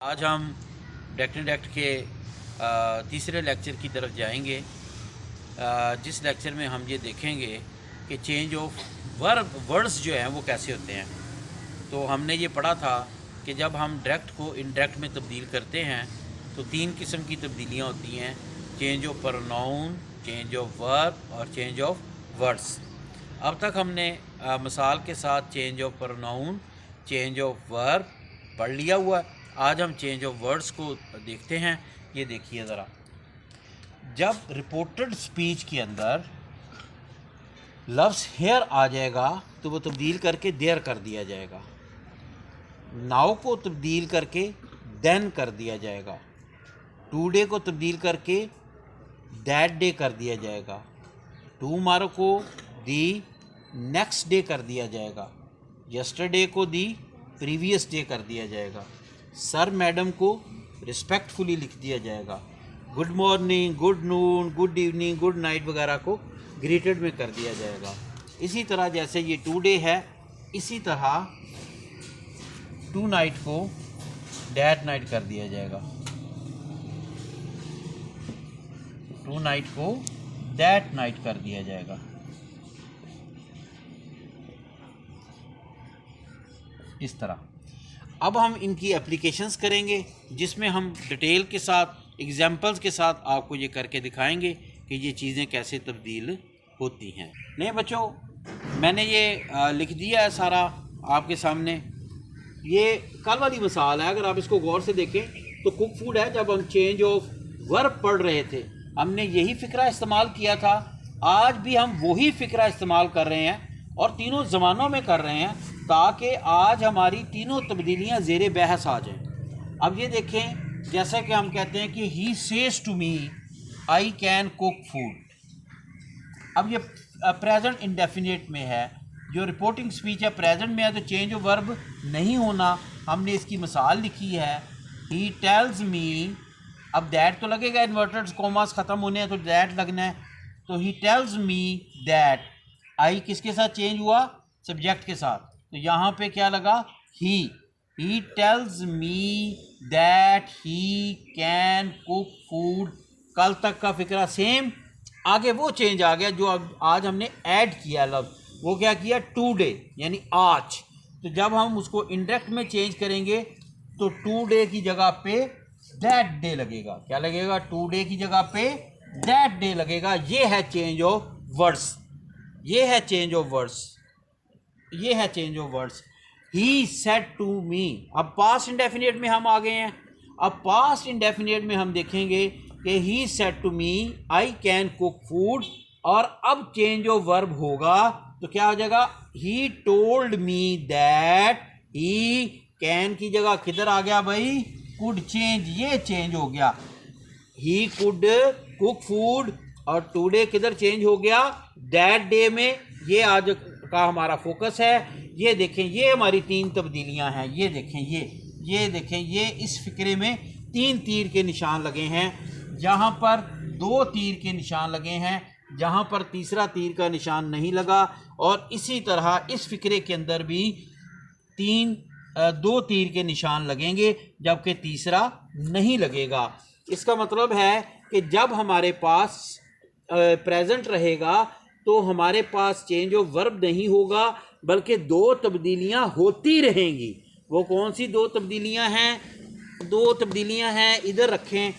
आज हम डायरेक्ट के तीसरे लेक्चर की तरफ जाएंगे, जिस लेक्चर में हम ये देखेंगे कि चेंज ऑफ वर्ड्स जो हैं वो कैसे होते हैं। तो हमने ये पढ़ा था कि जब हम डायरेक्ट को इनडायरेक्ट में तब्दील करते हैं तो तीन किस्म की तब्दीलियाँ होती हैं: change of pronoun, change of verb और चेंज ऑफ वर्ड्स। अब तक हमने मिसाल के साथ change of pronoun, change of verb पढ़ लिया हुआ है। आज हम चेंज ऑफ वर्ड्स को देखते हैं। ये देखिए ज़रा, जब रिपोर्टेड स्पीच के अंदर लफ्ज़ हेयर आ जाएगा तो वो तब्दील करके देयर कर दिया जाएगा। नाउ को तब्दील करके देन कर दिया जाएगा। टुडे को तब्दील करके दैट डे कर दिया जाएगा। टुमारो को दी नेक्स्ट डे कर दिया जाएगा। यस्टरडे को दी प्रीवियस डे कर दिया जाएगा। सर मैडम को रिस्पेक्टफुली लिख दिया जाएगा। Good morning, good noon, good evening, good night वगैरह को ग्रीटेड में कर दिया जाएगा। इसी तरह जैसे ये टुडे है, इसी तरह टू नाइट को डैट नाइट कर दिया जाएगा। टू नाइट को दैट नाइट कर दिया जाएगा। इस तरह अब हम इनकी एप्लीकेशंस करेंगे, जिसमें हम डिटेल के साथ एग्जांपल्स के साथ आपको ये करके दिखाएंगे कि ये चीज़ें कैसे तब्दील होती हैं। नहीं बच्चों, मैंने ये लिख दिया है सारा आपके सामने। ये कल वाली मिसाल है, अगर आप इसको गौर से देखें तो कुक फूड है। जब हम चेंज ऑफ वर्ब पढ़ रहे थे हमने यही फ़िक्रा इस्तेमाल किया था। आज भी हम वही फ़िक्रा इस्तेमाल कर रहे हैं और तीनों ज़मानों में कर रहे हैं, ताकि आज हमारी तीनों तब्दीलियाँ ज़ेरे बहस आ जाएं। अब ये देखें, जैसा कि हम कहते हैं कि he says to me I can cook food. अब ये प्रेजेंट इंडेफिनिट में है। जो रिपोर्टिंग स्पीच है प्रेजेंट में है, तो चेंज ऑफ वर्ब नहीं होना। हमने इसकी मिसाल लिखी है, ही टेल्स मी। अब दैट तो लगेगा, इन्वर्टेड कॉमास ख़त्म होने हैं तो दैट लगना है। तो ही टेल्स मी दैट, आई किसके साथ चेंज हुआ? सब्जेक्ट के साथ। तो यहाँ पे क्या लगा? He tells me that he can cook food. कल तक का फिक्रा सेम, आगे वो चेंज आ गया जो अब आज हमने ऐड किया लफ्ज़। वो क्या किया? टुडे यानी आज। तो जब हम उसको इंडायरेक्ट में चेंज करेंगे तो टुडे की जगह पे दैट डे लगेगा। क्या लगेगा? टुडे की जगह पे दैट डे लगेगा। ये है चेंज ऑफ वर्ड्स। ये है चेंज ऑफ वर्ड्स। ये है change of words. He said to me. अब पास्ट इंडेफिनिट में हम आ गए हैं। अब पास्ट इंडेफिनिट में हम देखेंगे कि he said to me I can cook food, और अब चेंज ऑफ वर्ब होगा तो क्या हो जाएगा? He told me that. He can की जगह किधर आ गया भाई? कुड चेंज, ये चेंज हो गया। ही कुड कुक फूड, और टुडे किधर चेंज हो गया? दैट डे में। ये आज का हमारा फोकस है। ये देखें, ये हमारी तीन तब्दीलियां हैं। ये देखें, ये देखें, ये इस फिक्रे में तीन तीर के निशान लगे हैं। जहाँ पर दो तीर के निशान लगे हैं, जहाँ पर तीसरा तीर का निशान नहीं लगा, और इसी तरह इस फिक्रे के अंदर भी दो तीर के निशान लगेंगे, जबकि तीसरा नहीं लगेगा। इसका मतलब है कि जब हमारे पास प्रेजेंट रहेगा तो हमारे पास चेंज ऑफ वर्ब नहीं होगा, बल्कि दो तब्दीलियां होती रहेंगी। वो कौन सी दो तब्दीलियां हैं? दो तब्दीलियां हैं, इधर रखें।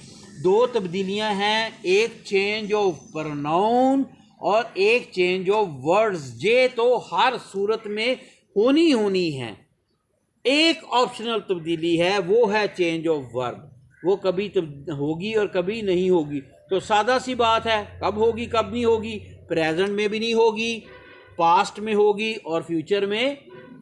दो तब्दीलियां हैं, एक चेंज ऑफ प्रोनाउन और एक चेंज ऑफ वर्ड्स। ये तो हर सूरत में होनी है। एक ऑप्शनल तब्दीली है, वो है चेंज ऑफ वर्ब। वो कभी होगी और कभी नहीं होगी। तो सादा सी बात है, कब होगी कब नहीं होगी? प्रेजेंट में भी नहीं होगी, पास्ट में होगी और फ्यूचर में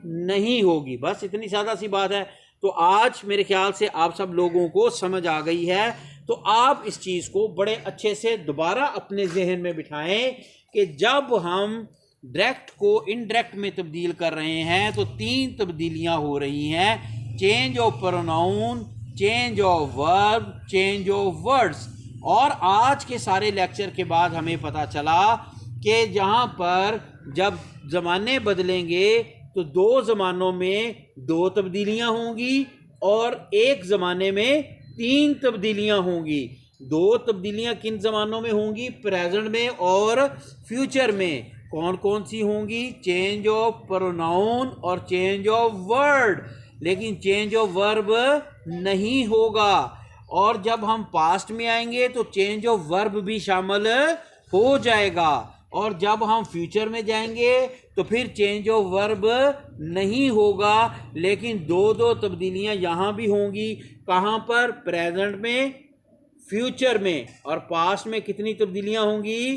नहीं होगी। बस इतनी सादा सी बात है। तो आज मेरे ख्याल से आप सब लोगों को समझ आ गई है। तो आप इस चीज़ को बड़े अच्छे से दोबारा अपने जहन में बिठाएं कि जब हम डायरेक्ट को इनडायरेक्ट में तब्दील कर रहे हैं तो तीन तब्दीलियां हो रही हैं: change of pronoun, change of verb, change of words. और आज के सारे लेक्चर के बाद हमें पता चला कि जहाँ पर जब ज़माने बदलेंगे तो दो ज़मानों में दो तब्दीलियाँ होंगी, और एक ज़माने में 3 तब्दीलियां होंगी। 2 तब्दीलियां किन ज़मानों में होंगी? प्रेजेंट में और फ्यूचर में। कौन कौन सी होंगी? चेंज ऑफ प्रोनाउन और चेंज ऑफ वर्ड, लेकिन चेंज ऑफ वर्ब नहीं होगा। और जब हम पास्ट में आएंगे तो चेंज ऑफ वर्ब भी शामिल हो जाएगा, और जब हम फ्यूचर में जाएंगे तो फिर चेंज ऑफ वर्ब नहीं होगा, लेकिन दो तब्दीलियां यहाँ भी होंगी। कहाँ पर? प्रेजेंट में, फ्यूचर में। और पास्ट में कितनी तब्दीलियां होंगी?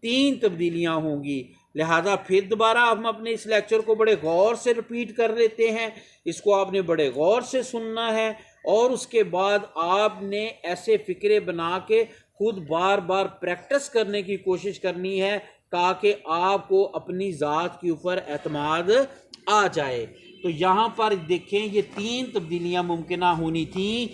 3 तब्दीलियां होंगी। लिहाजा फिर दोबारा हम अपने इस लेक्चर को बड़े गौर से रिपीट कर लेते हैं। इसको आपने बड़े गौर से सुनना है, और उसके बाद आपने ऐसे फ़िक्रे बना के खुद बार बार प्रैक्टिस करने की कोशिश करनी है, ताकि आपको अपनी ज़ात के ऊपर एतमाद आ जाए। तो यहाँ पर देखें, ये 3 तब्दीलियाँ मुमकिन होनी थी।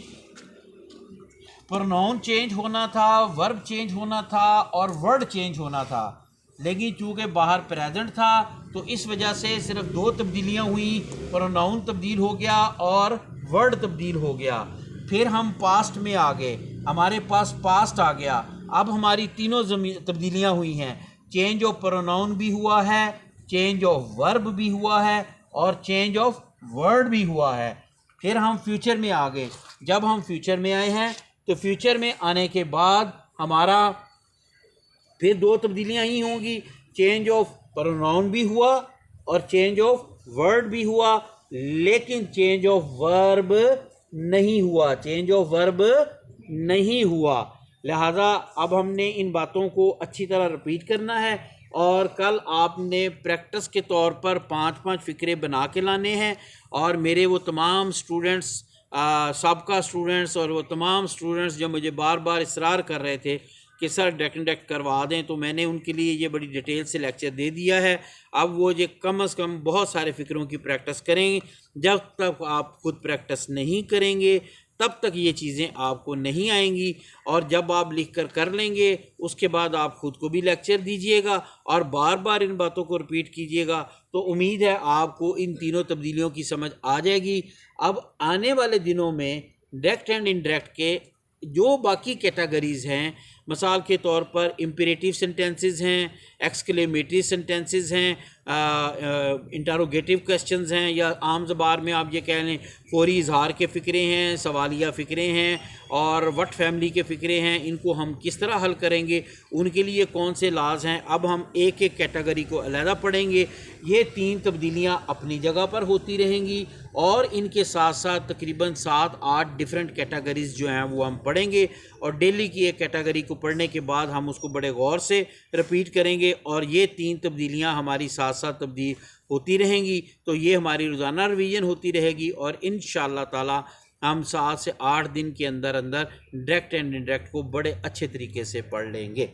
प्रोनाउन चेंज होना था, वर्ब चेंज होना था, और वर्ड चेंज होना था। लेकिन चूँकि बाहर प्रेजेंट था तो इस वजह से सिर्फ 2 तब्दीलियाँ हुई। प्रोनाउन तब्दील हो गया और वर्ड तब्दील हो गया। फिर हम पास्ट में आ गए, हमारे पास पास्ट आ गया। अब हमारी तीनों तब्दीलियाँ हुई हैं। चेंज ऑफ प्रोनाउन भी हुआ है, चेंज ऑफ वर्ब भी हुआ है, और चेंज ऑफ वर्ड भी हुआ है। फिर हम फ्यूचर में आ गए। जब हम फ्यूचर में आए हैं तो फ्यूचर में आने के बाद हमारा फिर 2 तब्दीलियां ही होंगी। चेंज ऑफ प्रोनाउन भी हुआ और चेंज ऑफ वर्ड भी हुआ, लेकिन चेंज ऑफ वर्ब नहीं हुआ। चेंज ऑफ वर्ब नहीं हुआ। लिहाजा अब हमने इन बातों को अच्छी तरह रिपीट करना है, और कल आपने प्रैक्टिस के तौर पर 5-5 फ़िक्रे बना के लाने हैं। और मेरे वो तमाम स्टूडेंट्स, साबका स्टूडेंट्स, और वो तमाम स्टूडेंट्स जो मुझे बार बार इसरार कर रहे थे कि सर डायरेक्ट करवा दें, तो मैंने उनके लिए ये बड़ी डिटेल से लेक्चर दे दिया है। अब वो ये कम से कम बहुत सारे फ़िक्रों की प्रैक्टिस करेंगे। जब तक आप खुद प्रैक्टिस नहीं करेंगे तब तक ये चीज़ें आपको नहीं आएंगी, और जब आप लिख कर लेंगे उसके बाद आप खुद को भी लेक्चर दीजिएगा और बार बार इन बातों को रिपीट कीजिएगा। तो उम्मीद है आपको इन तीनों तब्दीलियों की समझ आ जाएगी। अब आने वाले दिनों में डायरेक्ट एंड इनडायरेक्ट के जो बाकी कैटेगरीज़ हैं, मिसाल के तौर पर इम्पेरेटिव सेंटेंसेस हैं, एक्सक्लेमेटरी सेंटेंसेस हैं, इंटरोगेटिव क्वेश्चंस हैं, या आम ज़बान में आप ये कह लें फौरी इजहार के फ़िक्रे हैं, सवालिया फ़िक्रे हैं, और वट फैमिली के फ़िक्रे हैं। इनको हम किस तरह हल करेंगे, उनके लिए कौन से लाज हैं, अब हम एक एक कैटेगरी को अलहदा पढ़ेंगे। ये 3 तब्दीलियाँ अपनी जगह पर होती रहेंगी, और इनके साथ साथ तकरीबन 7-8 डिफरेंट कैटेगरीज़ जो हैं वो हम पढ़ेंगे। और डेली की एक कैटेगरी को पढ़ने के बाद हम उसको बड़े गौर से रिपीट करेंगे, और ये 3 तब्दीलियाँ हमारी साथ साथ तब्दील होती रहेंगी। तो ये हमारी रोज़ाना रिवीजन होती रहेगी, और इंशाअल्लाह ताला हम 7 से 8 दिन के अंदर अंदर डायरेक्ट एंड इनडायरेक्ट को बड़े अच्छे तरीके से पढ़ लेंगे।